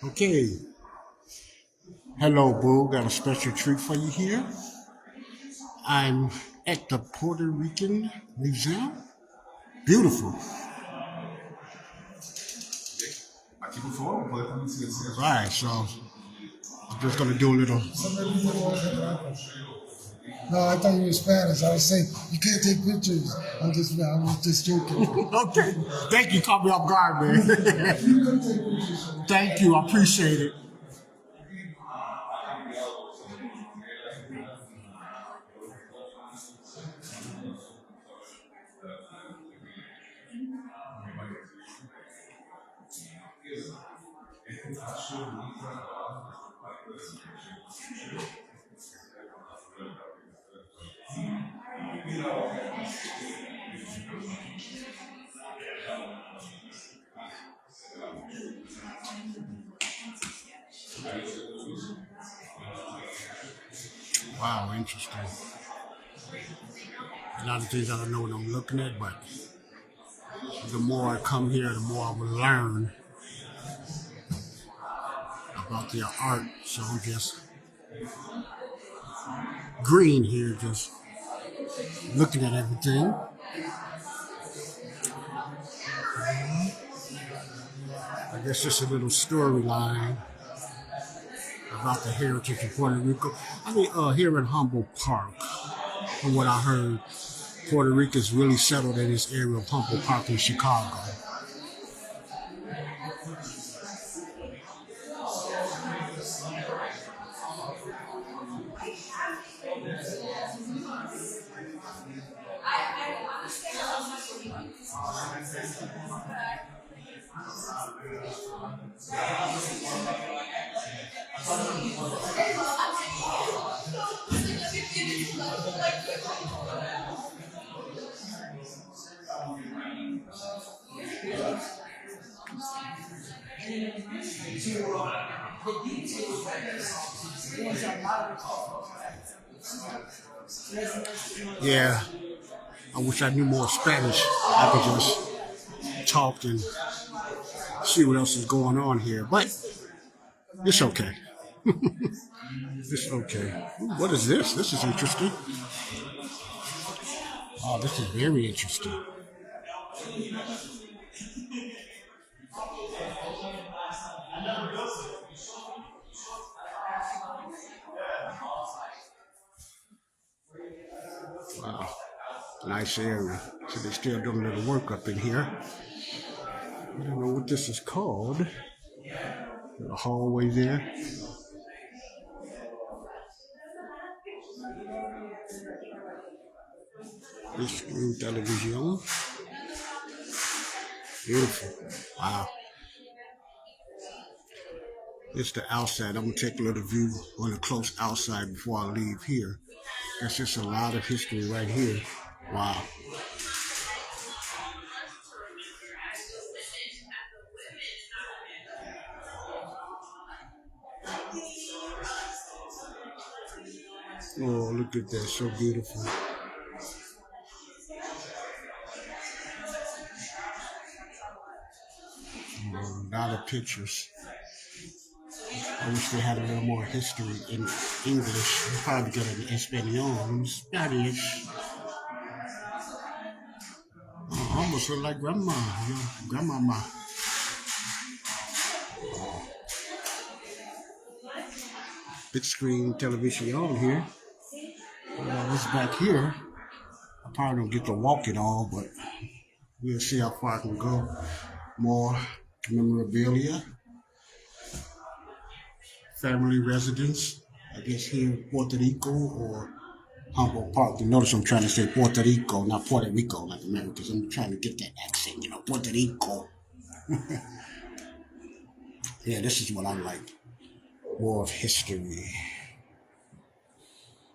Okay. Hello, Boo. Got a special treat for you here. I'm at the Puerto Rican Museum. Beautiful. Aqui por fora, completamente silencioso. Right, so I'm just gonna do a little. No, I thought you were Spanish. I was saying you can't take pictures. I was just joking. Okay. Thank you. Caught me off guard, man. Thank you. I appreciate it. Wow, interesting. A lot of things I don't know what I'm looking at, but the more I come here, the more I will learn about their art. So I'm just green here, just looking at everything. I guess just a little storyline about the heritage of Puerto Rico. Here in Humboldt Park, from what I heard, Puerto Ricans really settled in this area of Humboldt Park in Chicago. Yeah, I wish I knew more Spanish. I could just talk and see what else is going on here, but it's okay. It's okay. Ooh, what is this? This is interesting. Oh, this is very interesting. Wow, nice area. So they're still doing a little work up in here. I don't know what this is called. The hallway there. This new television. Beautiful. Wow. It's the outside. I'm gonna take a little view on the close outside before I leave here. That's just a lot of history right here. Wow. Oh, look at that. So beautiful. Oh, a lot of pictures. I wish they had a little more history in English. They probably get it in Espanol, Spanish. Oh, almost look like grandma, grandmama. Big screen television on here. What's back here? I probably don't get to walk it all, but we'll see how far I can go. More memorabilia, family residence, I guess here in Puerto Rico or Humboldt Park. You notice I'm trying to say Puerto Rico, not Puerto Rico like Americans. I'm trying to get that accent, Puerto Rico. Yeah, this is what I like. More of history.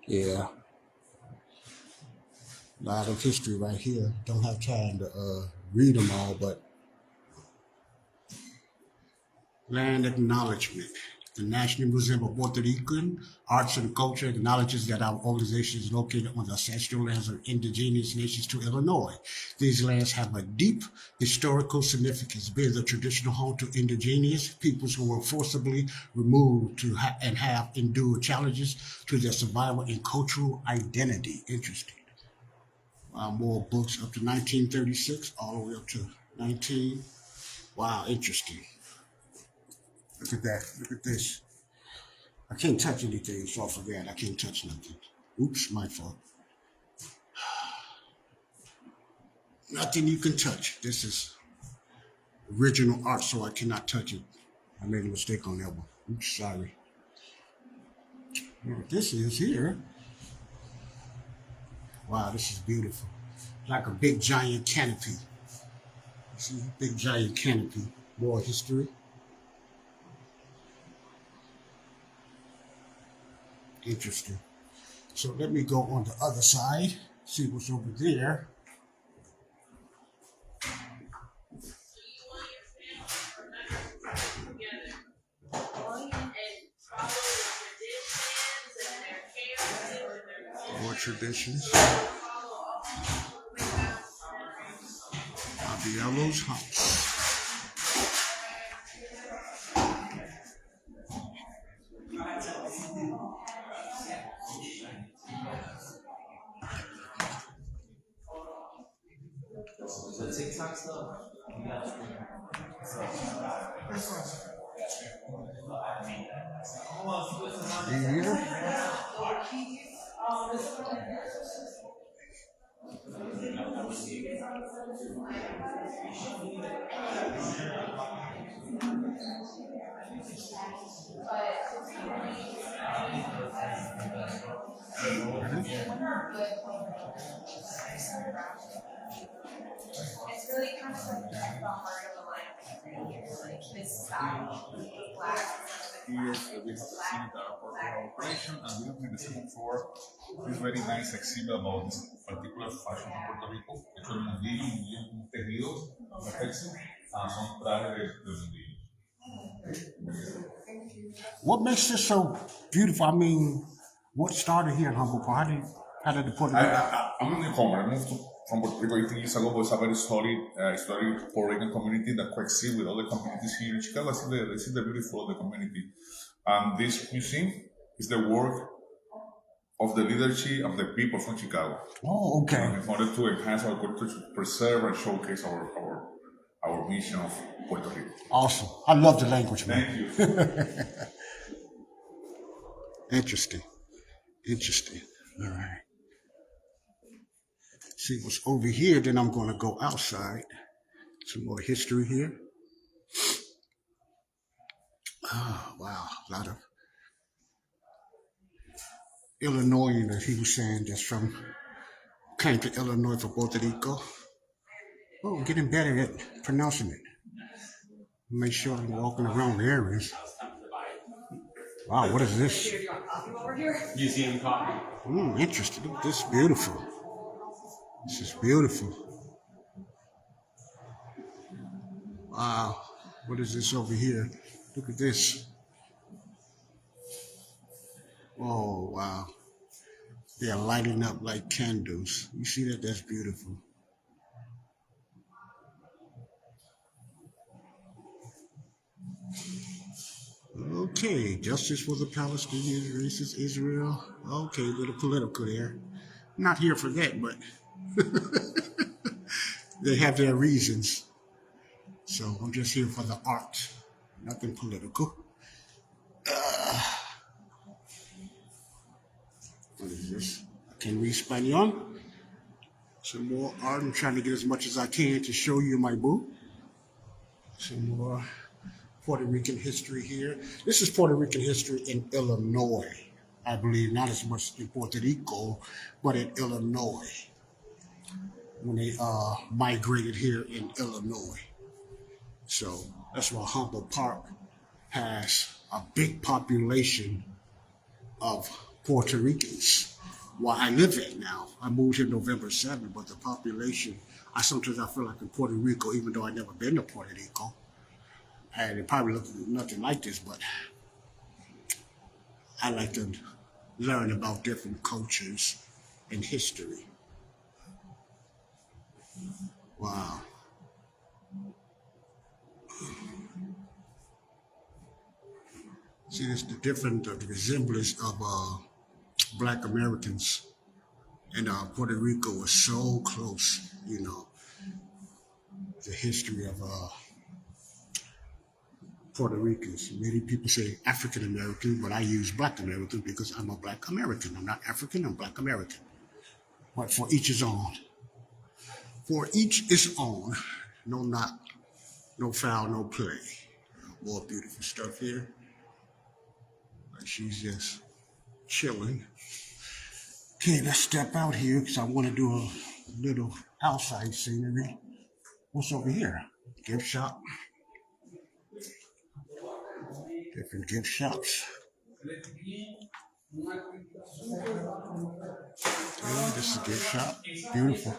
Yeah, a lot of history right here. Don't have time to read them all, but land acknowledgement. The National Museum of Puerto Rican Arts and Culture acknowledges that our organization is located on the ancestral lands of indigenous nations to Illinois. These lands have a deep historical significance, being the traditional home to indigenous peoples who were forcibly removed and have endured challenges to their survival and cultural identity. Interesting. More books up to 1936, all the way up to 19. Wow, interesting. Look at that. Look at this. I can't touch anything, so I forgot. I can't touch nothing. Oops, my fault. Nothing you can touch. This is original art, so I cannot touch it. I made a mistake on that one. Oops, sorry. What this is here. Wow, this is beautiful. Like a big giant canopy. You see, big giant canopy. More history. Interesting. So let me go on the other side, see what's over there. More traditions. Abielo's house. The TikTok stuff. Here. It's really kind of like the heart of the line. Like this style, black. Here we have seen our portable operation, and we have been seeing for this very nice exhibit about this particular fashion in Puerto Rico. Hecho en mundillo, un tejido perfecto, son trajes de mundillo. What makes this so beautiful? I mean, what started here in Humboldt? How did the Puerto Rican? I'm a newcomer. I moved from Puerto Rico 18 years ago, but it's a very solid, Puerto Rican community that coexists with other communities here in Chicago. This is the beautiful of the community. And this museum is the work of the leadership of the people from Chicago. Oh, okay. In order to enhance our culture, to preserve and showcase our mission of Puerto Rico. Awesome. I love the language, man. Thank you. Interesting. Interesting. All right. See what's over here, then I'm going to go outside. Some more history here. Oh, wow. A lot of Illinoisans, he was saying, that's came to Illinois from Puerto Rico. Oh, I'm getting better at pronouncing it. Make sure I'm walking around the areas. Wow, what is this? Museum coffee. Interesting. Look, this is beautiful. This is beautiful. Wow. What is this over here? Look at this. Oh, wow. They are lighting up like candles. You see that? That's beautiful. Okay, justice for the Palestinians, racist Israel. Okay, a little political there. Not here for that, but they have their reasons. So I'm just here for the art, nothing political. What is this? I can read Spanish. Some more art. I'm trying to get as much as I can to show you my boo. Some more Puerto Rican history here. This is Puerto Rican history in Illinois. I believe not as much in Puerto Rico, but in Illinois. When they migrated here in Illinois. So that's why Humboldt Park has a big population of Puerto Ricans. Where I live at now. I moved here November 7th, but the population, sometimes I feel like in Puerto Rico, even though I've never been to Puerto Rico. And it probably looks nothing like this, but I like to learn about different cultures and history. Wow. See, it's the different the resemblance of Black Americans and Puerto Rico is so close. The history of Puerto Ricans. Many people say African American, but I use Black American because I'm a Black American. I'm not African, I'm Black American. But for each his own. For each his own. No knock, no foul, no play. More beautiful stuff here. Like she's just chilling. Okay, let's step out here because I want to do a little outside scenery. What's over here? Gift shop. Different gift shops. Yeah, this is a gift shop. Beautiful.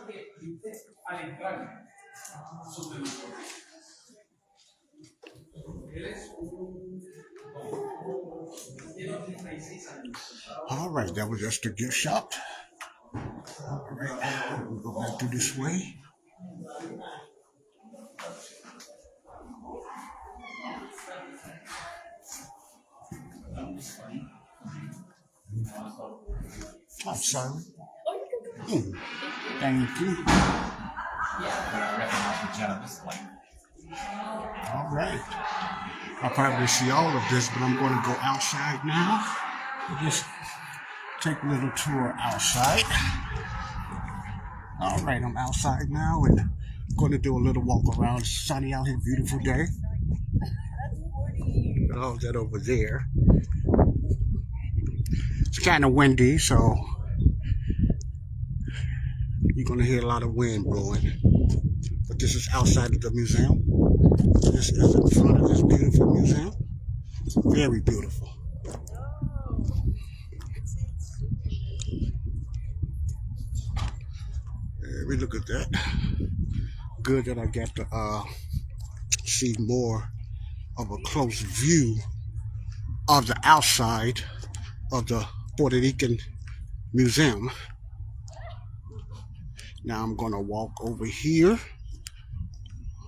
All right, that was just a gift shop. All right, we'll go back to this way. I'm sorry. Thank you. All right. I'll probably see all of this, but I'm going to go outside now. Just take a little tour outside. All right, I'm outside now and going to do a little walk around. It's sunny out here, beautiful day. Oh, that over there. It's kind of windy, so you're going to hear a lot of wind blowing. But this is outside of the museum. This is in front of this beautiful museum. Very beautiful. Yeah, we look at that. Good that I got to see more of a close view of the outside of the Puerto Rican Museum. Now I'm gonna walk over here.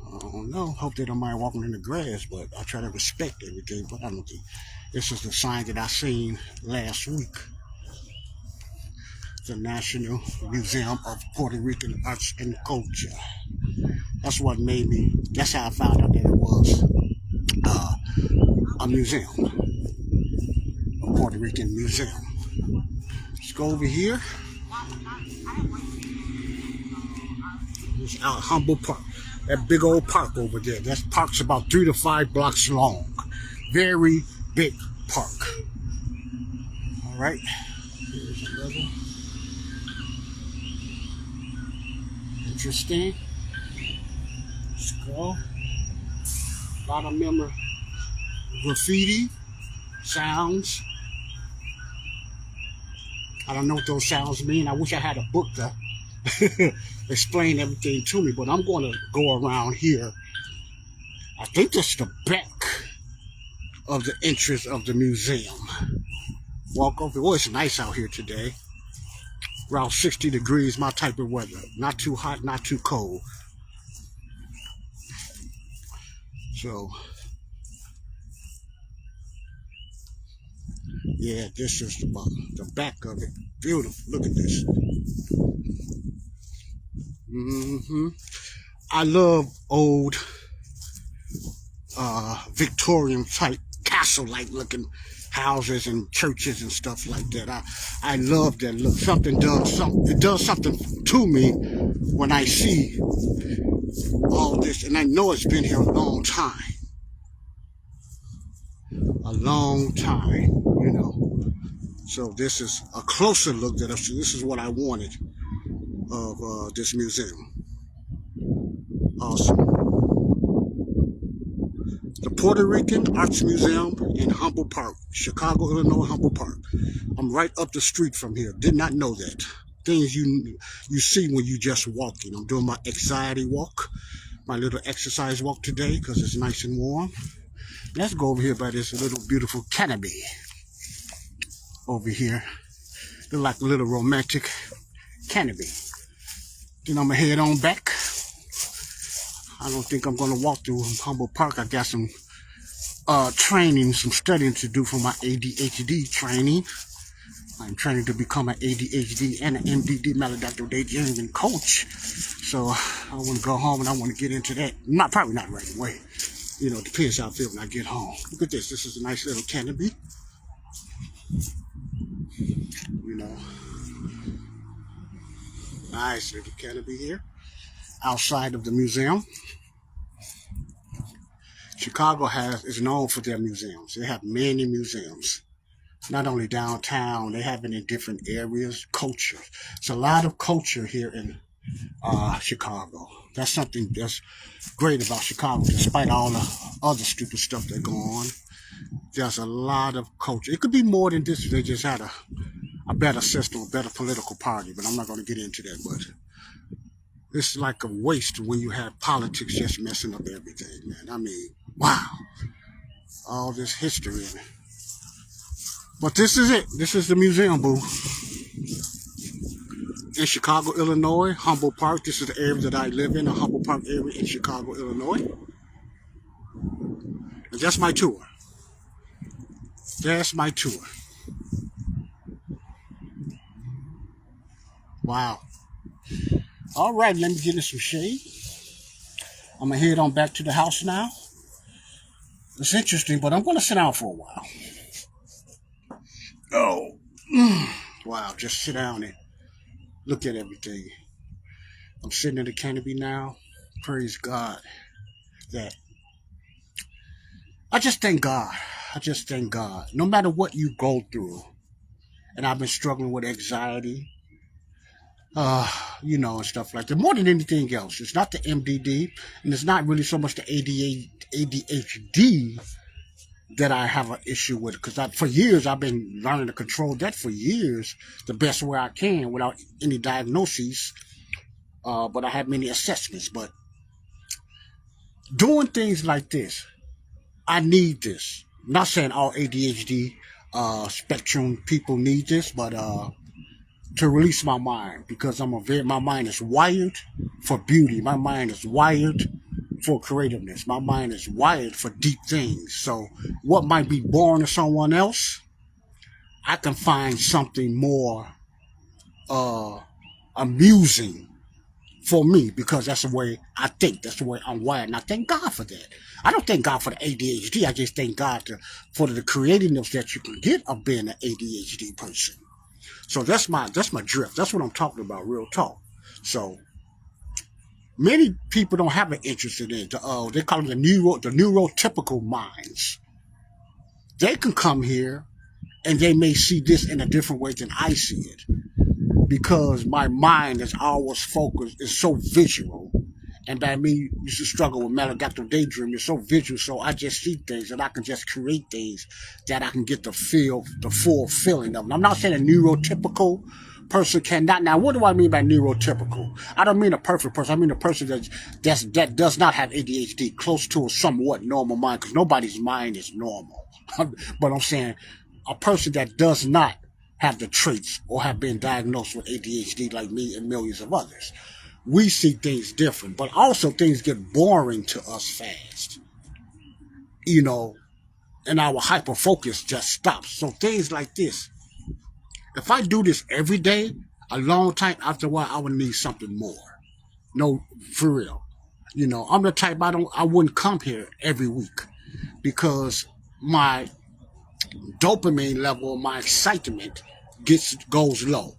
I don't know, hope they don't mind walking in the grass, but I try to respect everything, but I don't think. This is the sign that I seen last week. The National Museum of Puerto Rican Arts and Culture. That's what made me, that's how I found out that it was a museum. A Puerto Rican museum. Let's go over here. It's out Humboldt Park. That big old park over there. That park's about 3 to 5 blocks long. Very big park. All right. Here's another. Interesting. Let's go. A lot of memory. Graffiti. Sounds. I don't know what those sounds mean. I wish I had a book to explain everything to me, but I'm going to go around here. I think this is the back of the entrance of the museum. Walk over. Oh, it's nice out here today. Around 60 degrees, my type of weather. Not too hot, not too cold. So, yeah, this is the back of it. Beautiful. Look at this. I love old Victorian type castle-like looking houses and churches and stuff like that. I love that look. It does something to me when I see all this, and I know it's been here a long time. A long time, you know. So this is a closer look that this is what I wanted of this museum. Awesome. The Puerto Rican Arts Museum in Humboldt Park, Chicago, Illinois, Humboldt Park. I'm right up the street from here. Did not know that. Things you see when you just walking. I'm doing my anxiety walk, my little exercise walk today because it's nice and warm. Let's go over here by this little beautiful canopy. over here. Look like a little romantic canopy. Then I'm gonna head on back. I don't think I'm gonna walk through Humboldt Park. I got some training, some studying to do for my ADHD training. I'm training to become an ADHD and an MDD, maladaptive daydreaming coach. So I want to go home and I want to get into that. Probably not right away. You know, it depends how I feel when I get home. Look at this. This is a nice little canopy. You know, nice little canopy here outside of the museum. Chicago is known for their museums. They have many museums. Not only downtown, they have it in different areas, culture. It's a lot of culture here in Chicago. That's something that's great about Chicago, despite all the other stupid stuff that go on. There's a lot of culture. It could be more than this if they just had a better system, a better political party, but I'm not going to get into that. But it's like a waste when you have politics just messing up everything, man. I mean, wow. All this history in it. But this is it. This is the museum booth in Chicago, Illinois, Humboldt Park. This is the area that I live in, the Humboldt Park area in Chicago, Illinois. And that's my tour. That's my tour. Wow. All right, let me get in some shade. I'm going to head on back to the house now. It's interesting, but I'm going to sit down for a while. Oh, wow, just sit down and look at everything. I'm sitting in the canopy now. Praise God that I just thank God. I just thank God. No matter what you go through, and I've been struggling with anxiety, you know, and stuff like that. More than anything else, it's not the MDD, and it's not really so much the ADHD that I have an issue with, because for years I've been learning to control that for years the best way I can without any diagnoses, but I have many assessments. But doing things like this, I need this. I'm not saying all ADHD spectrum people need this, but to release my mind, because my mind is wired for beauty. My mind is wired for creativeness. My mind is wired for deep things. So what might be boring to someone else, I can find something more amusing for me, because that's the way I think. That's the way I'm wired. And I thank God for that. I don't thank God for the ADHD. I just thank God for the creativeness that you can get of being an ADHD person. So that's my drift. That's what I'm talking about, real talk. So many people don't have an interest in it. They call it the neurotypical minds. They can come here and they may see this in a different way than I see it, because my mind is always focused, is so visual. And by me used to struggle with maladaptive daydreaming, it's so visual, so I just see things and I can just create things that I can get the full feeling of them. I'm not saying a neurotypical person cannot. Now, what do I mean by neurotypical? I don't mean a perfect person. I mean a person that does not have ADHD, close to a somewhat normal mind, because nobody's mind is normal. But I'm saying a person that does not have the traits or have been diagnosed with ADHD like me and millions of others. We see things different, but also things get boring to us fast. You know, and our hyper focus just stops. So things like this, if I do this every day, a long time, after a while, I would need something more. No, for real. You know, I'm the type, I wouldn't come here every week, because my dopamine level, my excitement goes low.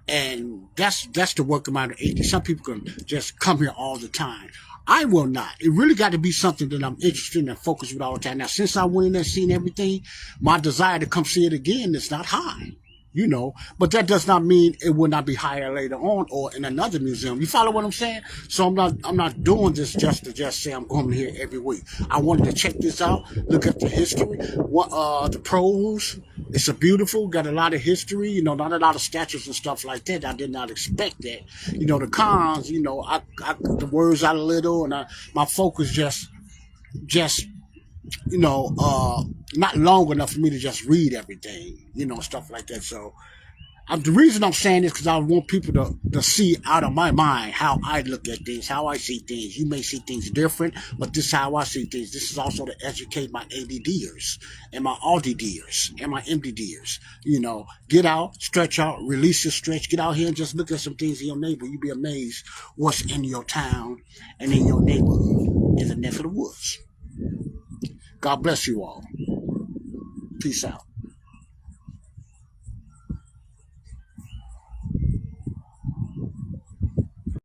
And that's the work of my AD. Some people can just come here all the time. I will not. It really got to be something that I'm interested in and focused with all the time. Now, since I went in there, seen everything, my desire to come see it again is not high. You know, but that does not mean it will not be higher later on or in another museum. You follow what I'm saying? So I'm not doing this just to say I'm going here every week. I wanted to check this out, look at the history, the pros. It's got a lot of history, you know, not a lot of statues and stuff like that. I did not expect that. You know, the cons, you know, the words out a little, and my focus just not long enough for me to just read everything, stuff like that. So the reason I'm saying this because I want people to see out of my mind how I look at things, how I see things. You may see things different, but this is how I see things. This is also to educate my ADDers and my RDDers and my MDDers. Get out, stretch out, release your stretch. Get out here and just look at some things in your neighborhood. You'll be amazed what's in your town and in your neighborhood in the neck of the woods. God bless you all. Peace out.